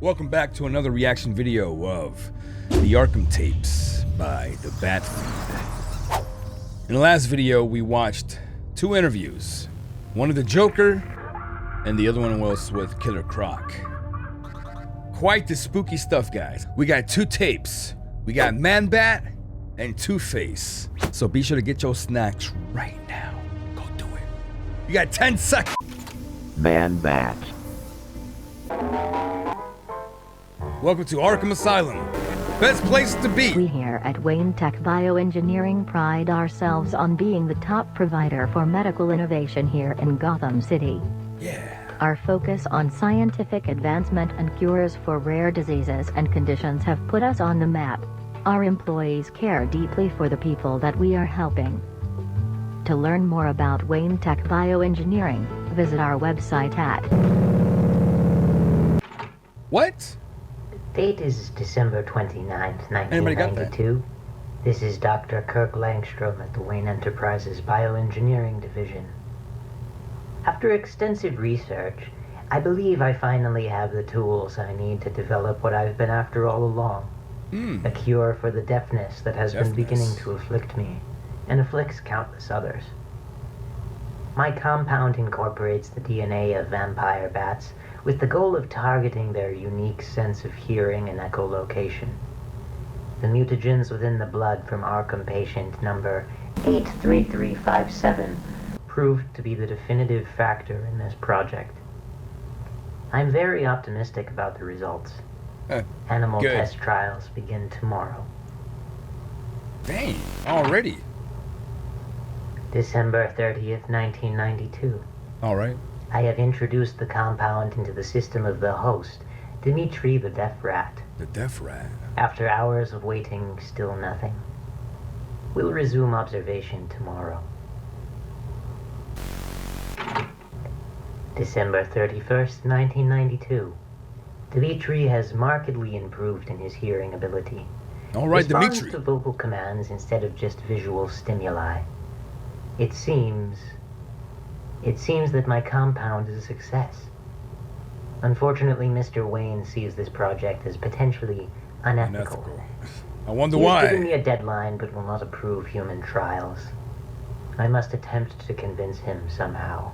Welcome back to another reaction video of the Arkham Tapes by the Batfeed. In the last video, we watched two interviews. One of the Joker, and the other one was with Killer Croc. Quite the spooky stuff, guys. We got two tapes. We got Man-Bat and Two-Face. So be sure to get your snacks right now. Go do it. You got 10 seconds. Man-Bat. Welcome to Arkham Asylum. Best place to be. We here at Wayne Tech Bioengineering pride ourselves on being the top provider for medical innovation here in Gotham City. Yeah. Our focus on scientific advancement and cures for rare diseases and conditions have put us on the map. Our employees care deeply for the people that we are helping. To learn more about Wayne Tech Bioengineering, visit our website at... What? Date is December 29th, Anybody got that? 1992. This is Dr. Kirk Langstrom at the Wayne Enterprises Bioengineering Division. After extensive research, I believe I finally have the tools I need to develop what I've been after all along. A cure for the deafness that has been beginning to afflict me, and afflicts countless others. My compound incorporates the DNA of vampire bats with the goal of targeting their unique sense of hearing and echolocation. The mutagens within the blood from Arkham patient number 83357 proved to be the definitive factor in this project. I'm very optimistic about the results. Animal test trials begin tomorrow. Dang, already. December 30th, 1992. All right. I have introduced the compound into the system of the host, Dimitri the Deaf Rat. The Deaf Rat. After hours of waiting, still nothing. We'll resume observation tomorrow. December 31st, 1992. Dimitri has markedly improved in his hearing ability. All right, Responds Dimitri. to vocal commands instead of just visual stimuli. It seems that my compound is a success. Unfortunately, Mr. Wayne sees this project as potentially unethical. I wonder He why. has given me a deadline, but will not approve human trials. I must attempt to convince him somehow.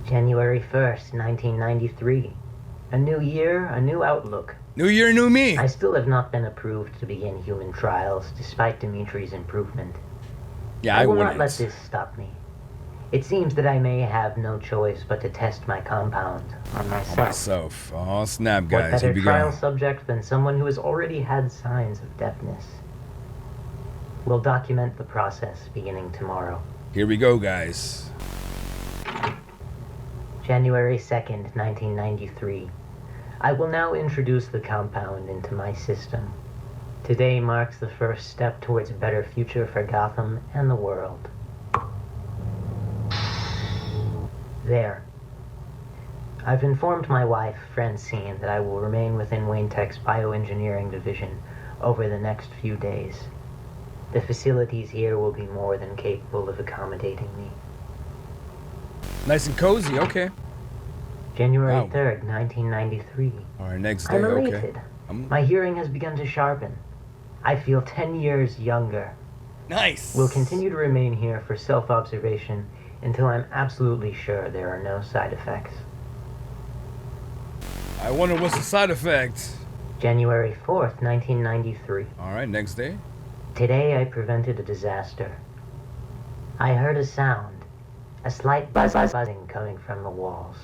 January 1st, 1993. A new year, a new outlook. New year, new me. I still have not been approved to begin human trials, despite Dimitri's improvement. Yeah, I will not let this stop me. It seems that I may have no choice but to test my compound on myself. Oh, snap, What guys. better Here we trial go. subject than someone who has already had signs of deafness? We'll document the process beginning tomorrow. Here we go, guys. January 2nd, 1993. I will now introduce the compound into my system. Today marks the first step towards a better future for Gotham and the world. There. I've informed my wife, Francine, that I will remain within Wayne Tech's Bioengineering Division over the next few days. The facilities here will be more than capable of accommodating me. Nice and cozy, okay. January 3rd, 1993. All right, next day, I'm okay. elated. My hearing has begun to sharpen. I feel 10 years younger. Nice. We'll continue to remain here for self-observation until I'm absolutely sure there are no side effects. I wonder what's the side effect. January 4th, 1993. All right, next day. Today I prevented a disaster. I heard a sound, a slight buzzing coming from the walls.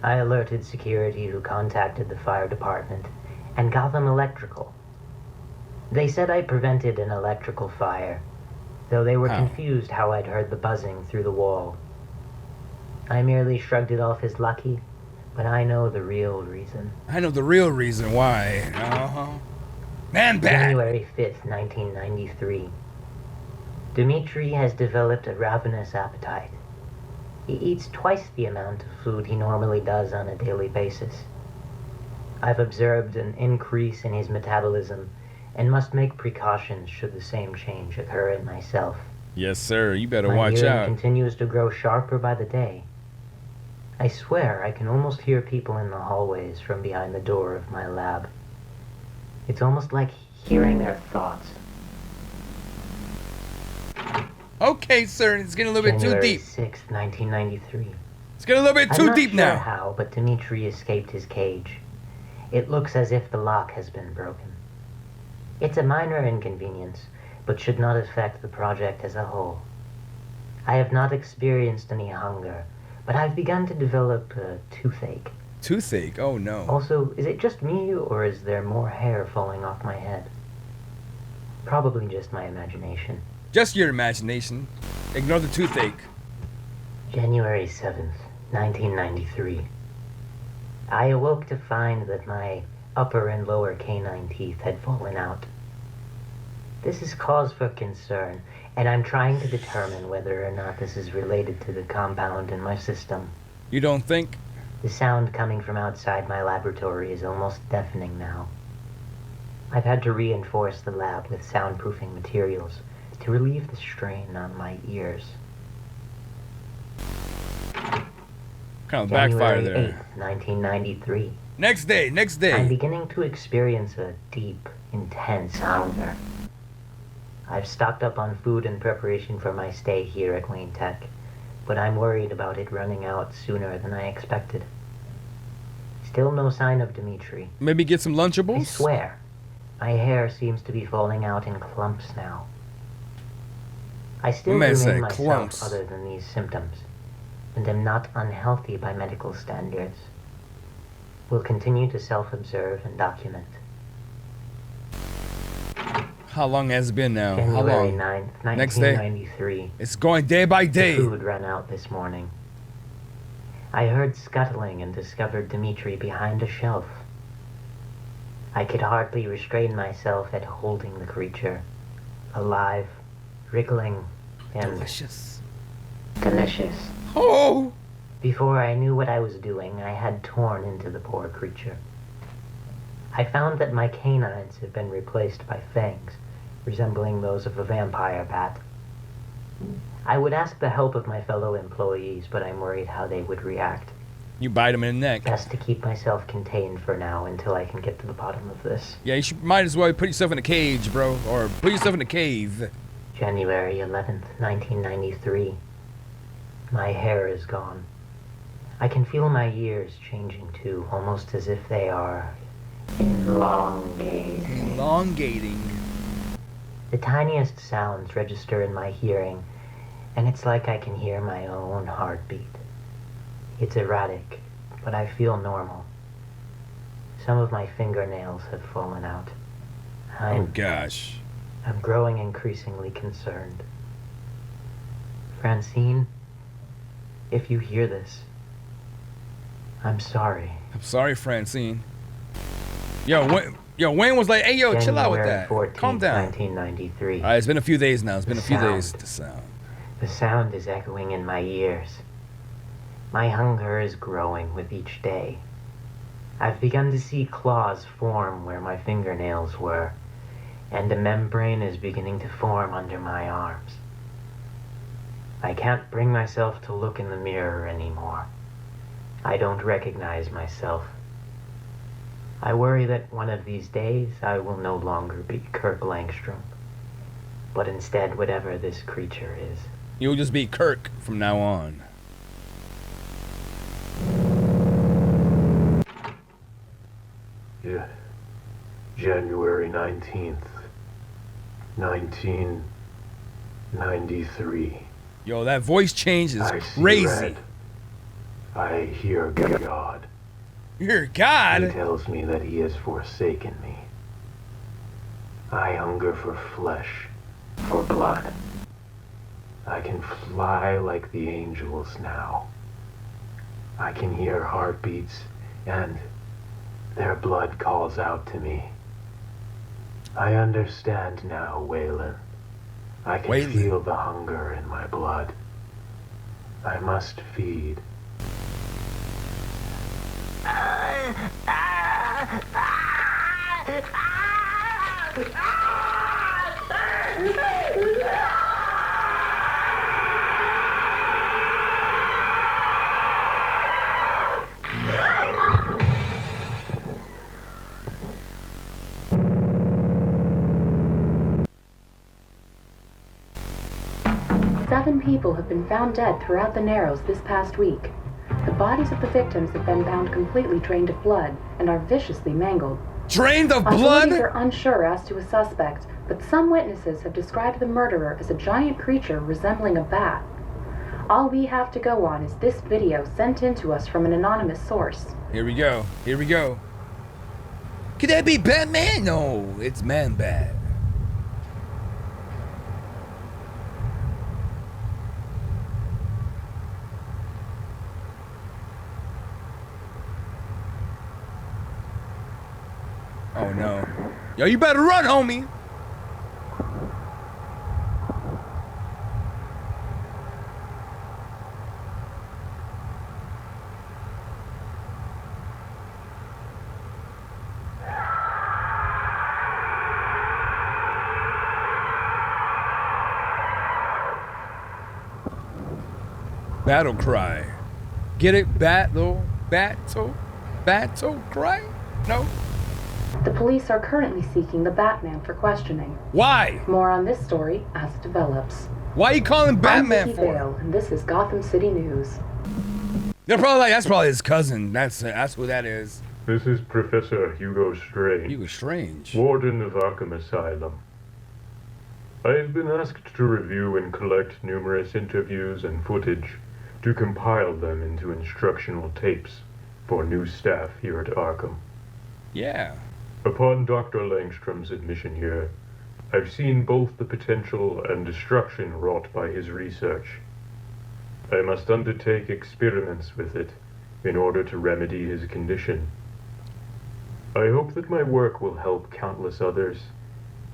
I alerted security, who contacted the fire department and Gotham Electrical. They said I prevented an electrical fire, though they were confused how I'd heard the buzzing through the wall. I merely shrugged it off as lucky, but I know the real reason. I know the real reason why. Man-Bat. January 5th, 1993. Dimitri has developed a ravenous appetite. He eats twice the amount of food he normally does on a daily basis. I've observed an increase in his metabolism and must make precautions should the same change occur in myself. Yes, sir. You better My watch hearing out. continues to grow sharper by the day. I swear I can almost hear people in the hallways from behind the door of my lab. It's almost like hearing their thoughts. Okay, sir, it's getting a little bit too January deep. 6th, 1993. It's getting a little bit I'm too not deep sure now. how, but Dmitri escaped his cage. It looks as if the lock has been broken. It's a minor inconvenience, but should not affect the project as a whole. I have not experienced any hunger, but I've begun to develop a toothache. Toothache? Oh no. Also, is it just me, or is there more hair falling off my head? Probably just my imagination. Just your imagination. Ignore the toothache. January 7th, 1993. I awoke to find that my upper and lower canine teeth had fallen out. This is cause for concern, and I'm trying to determine whether or not this is related to the compound in my system. You don't think? The sound coming from outside my laboratory is almost deafening now. I've had to reinforce the lab with soundproofing materials to relieve the strain on my ears. Kind of backfire January there. 8th, 1993. Next day, next I'm day. beginning to experience a deep, intense hunger. I've stocked up on food in preparation for my stay here at Wayne Tech, but I'm worried about it running out sooner than I expected. Still no sign of Dmitri. Maybe get some I Lunchables? swear, my hair seems to be falling out in clumps now. I still My man said remain myself clumps. other than these symptoms, and am not unhealthy by medical standards. Will continue to self-observe and document. How long has it been now? How January long? 9th, Next day? 1993. It's going day by The day. food ran out this morning. I heard scuttling and discovered Dmitri behind a shelf. I could hardly restrain myself at holding the creature, alive, wriggling, and Delicious. delicious. Oh! Before I knew what I was doing, I had torn into the poor creature. I found that my canines had been replaced by fangs, resembling those of a vampire bat. I would ask the help of my fellow employees, but I'm worried how they would react. You bite him in the neck. Best to keep myself contained for now until I can get to the bottom of this. Yeah, might as well put yourself in a cage, bro. Or put yourself in a cave. January 11th, 1993. My hair is gone. I can feel my ears changing too, almost as if they are elongating. Elongating. The tiniest sounds register in my hearing, and it's like I can hear my own heartbeat. It's erratic, but I feel normal. Some of my fingernails have fallen out. Oh gosh. I'm growing increasingly concerned. Francine, if you hear this, I'm sorry. I'm sorry, Francine. Yo, Wayne was like, hey, yo, chill out with January that. 14th, Calm down. 1993. Alright, it's been a few days now. It's been a few Sound. days to sound. The sound is echoing in my ears. My hunger is growing with each day. I've begun to see claws form where my fingernails were, and a membrane is beginning to form under my arms. I can't bring myself to look in the mirror anymore. I don't recognize myself. I worry that one of these days I will no longer be Kirk Langstrom, but instead whatever this creature is. You'll just be Kirk from now on. Yeah. January 19th, 1993. Yo, that voice change is I see crazy. red. I hear God. You're He God. tells me that he has forsaken me. I hunger for flesh, for blood. I can fly like the angels now. I can hear heartbeats, and their blood calls out to me. I understand now, Waylon. I can Waylon. feel the hunger in my blood. I must feed. 7 people have been found dead throughout the Narrows this past week. The bodies of the victims have been found completely drained of blood and are viciously mangled. Drained of blood? Authorities are unsure as to a suspect, but some witnesses have described the murderer as a giant creature resembling a bat. All we have to go on is this video sent in to us from an anonymous source. Here we go. Here we go. Could that be Batman? No, it's Man-Bat. Oh no. Yo, you better run, homie. Battle cry. Get it? Battle cry? No? The police are currently seeking the Batman for questioning. Why? More on this story as it develops. Why are you calling Batman I'm Vicky for? Vale, and this is Gotham City News. They're probably like, that's probably his cousin. That's who that is. This is Professor Hugo Strange, Hugo Strange. Warden of Arkham Asylum. I have been asked to review and collect numerous interviews and footage to compile them into instructional tapes for new staff here at Arkham. Yeah. Upon Dr. Langstrom's admission here, I've seen both the potential and destruction wrought by his research. I must undertake experiments with it in order to remedy his condition. I hope that my work will help countless others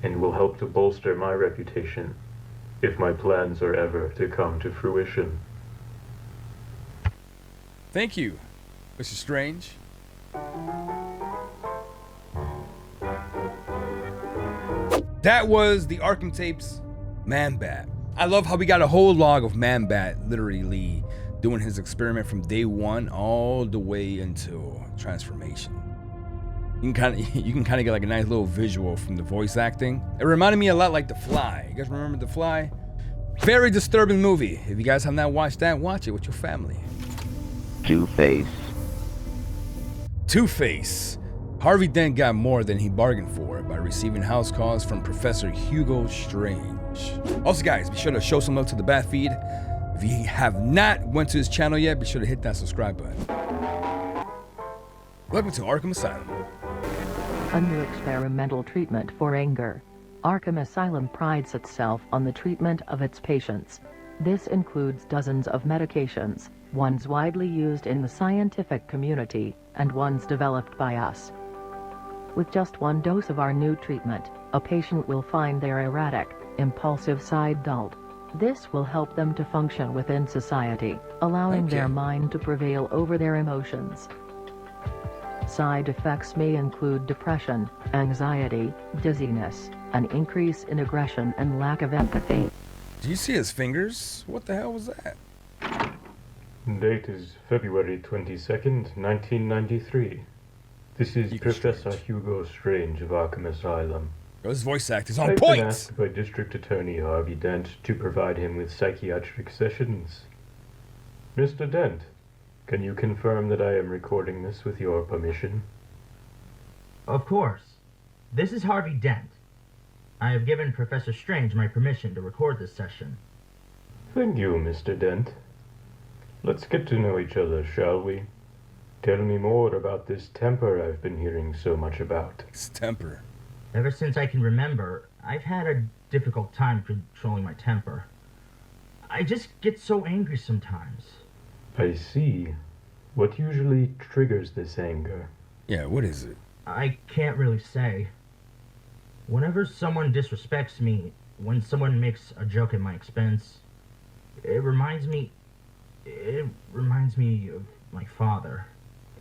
and will help to bolster my reputation if my plans are ever to come to fruition. Thank you, Mr. Strange. That was the Arkham Tapes Man-Bat. I love how we got a whole log of Man-Bat literally doing his experiment from day one all the way until transformation. You can kind of get like a nice little visual from the voice acting. It reminded me a lot like The Fly. You guys remember The Fly? Very disturbing movie. If you guys have not watched that, watch it with your family. Two-Face. Two-Face. Harvey Dent got more than he bargained for by receiving house calls from Professor Hugo Strange. Also, guys, be sure to show some love to the Bat Feed. If you have not went to his channel yet, be sure to hit that subscribe button. Welcome to Arkham Asylum. A new experimental treatment for anger. Arkham Asylum prides itself on the treatment of its patients. This includes dozens of medications, ones widely used in the scientific community, and ones developed by us. With just one dose of our new treatment, a patient will find their erratic, impulsive side dulled. This will help them to function within society, allowing their mind to prevail over their emotions. Side effects may include depression, anxiety, dizziness, an increase in aggression and lack of empathy. Do you see his fingers? What the hell was that? Date is February 22nd, 1993. This is Professor Hugo Strange of Arkham Asylum. His voice act is on I've point! been asked by District Attorney Harvey Dent to provide him with psychiatric sessions. Mr. Dent, can you confirm that I am recording this with your permission? Of course. This is Harvey Dent. I have given Professor Strange my permission to record this session. Thank you, Mr. Dent. Let's get to know each other, shall we? Tell me more about this temper I've been hearing so much about. His temper. Ever since I can remember, I've had a difficult time controlling my temper. I just get so angry sometimes. I see. What usually triggers this anger? Yeah, what is it? I can't really say. Whenever someone disrespects me, when someone makes a joke at my expense, it reminds me of my father.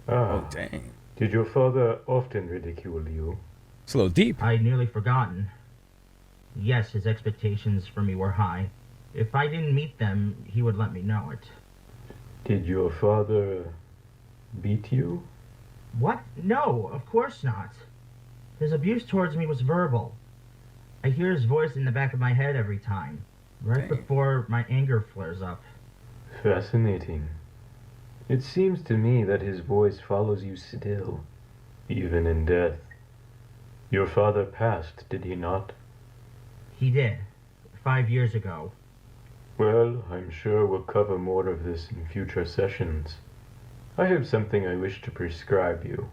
Oh, dang. Did your father often ridicule you? It's a little deep. I'd nearly forgotten. Yes, his expectations for me were high. If I didn't meet them, he would let me know it. Did your father beat you? What? No, of course not. His abuse towards me was verbal. I hear his voice in the back of my head every time. Right Dang. before my anger flares up. Fascinating. It seems to me that his voice follows you still, even in death. Your father passed, did he not? He did. 5 years ago. Well, I'm sure we'll cover more of this in future sessions. I have something I wish to prescribe you.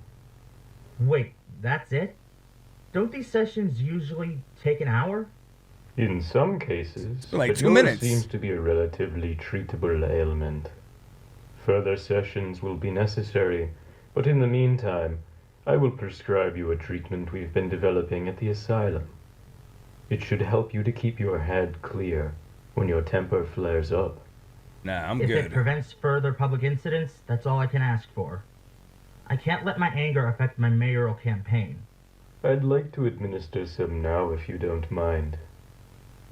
Wait, that's it? Don't these sessions usually take an hour? In some cases, Like but 2 yours minutes. seems to be a relatively treatable ailment. Further sessions will be necessary, but in the meantime, I will prescribe you a treatment we've been developing at the asylum. It should help you to keep your head clear when your temper flares up. Nah, I'm If it good. prevents further public incidents, that's all I can ask for. I can't let my anger affect my mayoral campaign. I'd like to administer some now if you don't mind.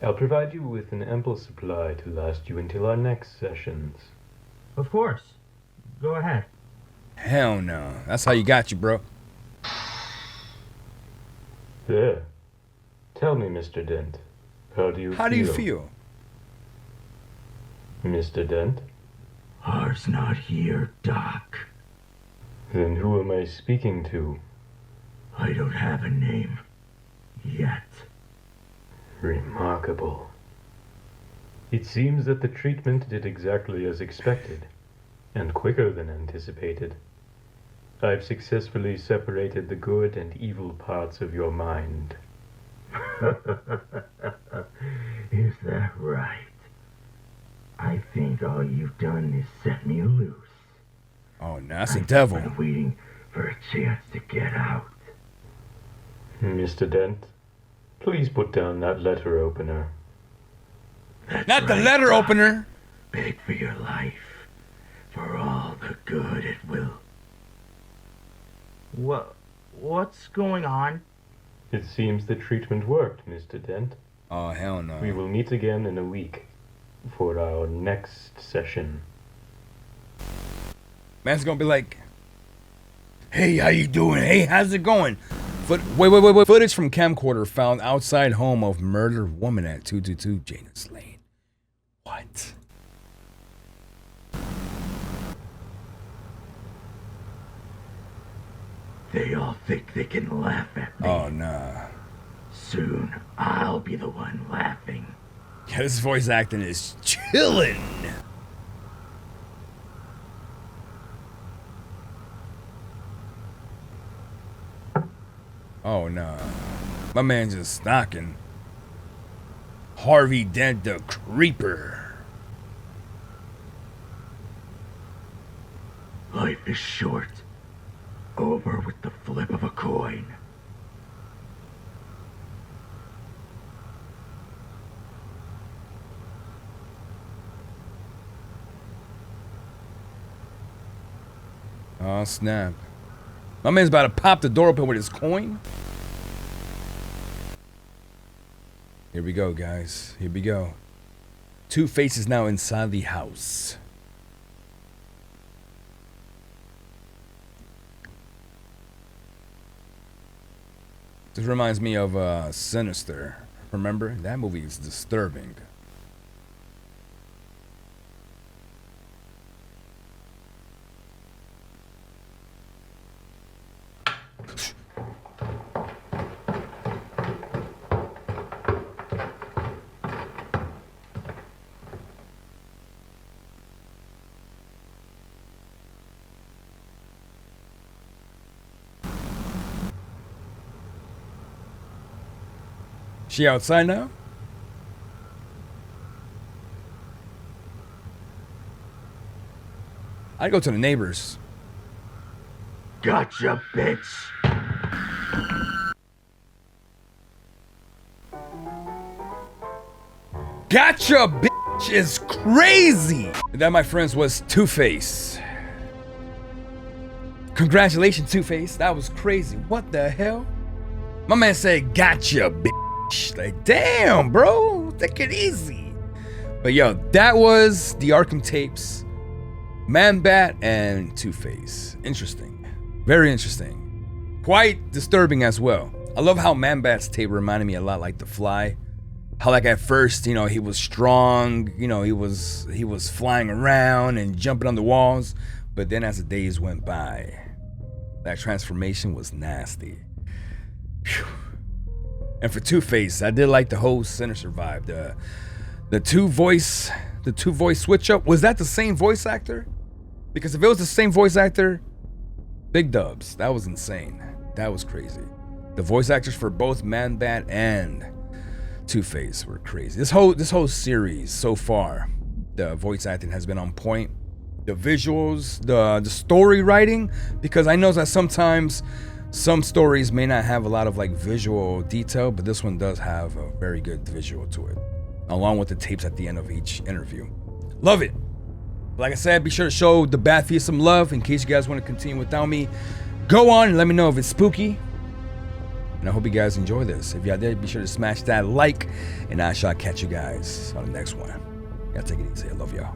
I'll provide you with an ample supply to last you until our next sessions. Of course. Go ahead. Hell no. That's how you got you, bro. There. Tell me, Mr. Dent, how do you feel? How do you feel? Mr. Dent? Ours not here, Doc. Then who am I speaking to? I don't have a name. Yet. Remarkable. It seems that the treatment did exactly as expected, and quicker than anticipated. I've successfully separated the good and evil parts of your mind. Is that right? I think all you've done is set me loose. Oh, no, that's the devil. I'm waiting for a chance to get out. Mr. Dent, please put down that letter opener. That's Not the right, letter Doc. opener. Beg for your life, for all the good it will. What's going on? It seems the treatment worked, Mr. Dent. Oh, hell no. We will meet again in a week for our next session. Man's gonna be like, hey, how you doing? Hey, how's it going? Wait. Footage from camcorder found outside home of murdered woman at 222 Janus Lane. What? They all think they can laugh at me. Oh, nah. Soon, I'll be the one laughing. Yeah, this voice acting is chillin'. Oh, no. My man just knocking. Harvey Dent the Creeper. Life is short. Over with the flip of a coin. Oh, snap. My man's about to pop the door open with his coin. Here we go, guys. Here we go. Two-Face is now inside the house. This reminds me of Sinister. Remember? That movie is disturbing. She outside now? I'd go to the neighbors. Gotcha, bitch. Gotcha, bitch, is crazy. That, my friends, was Two-Face. Congratulations, Two-Face. That was crazy. What the hell? My man said, gotcha, bitch. Like, damn, bro. Take it easy. But yo, that was the Arkham Tapes. Man-Bat and Two-Face. Interesting. Very interesting. Quite disturbing as well. I love how Man-Bat's tape reminded me a lot like The Fly. how like at first, you know, he was strong, you know, he was flying around and jumping on the walls, but then as the days went by, that transformation was nasty. Whew. And for Two-Face, I did like the whole Sinister vibe. The two voice switch up. Was that the same voice actor? Because if it was the same voice actor, big dubs. That was insane. That was crazy. The voice actors for both Man-Bat and Two-Face were crazy. This whole series so far, the voice acting has been on point. The visuals, the story writing, because I know that sometimes some stories may not have a lot of like visual detail, but this one does have a very good visual to it, along with the tapes at the end of each interview. Love it. Like I said, be sure to show the Batfield some love. In case you guys want to continue without me, go on and let me know if it's spooky. And I hope you guys enjoy this. If y'all did, be sure to smash that like, and I shall catch you guys on the next one. Y'all take it easy. I love y'all.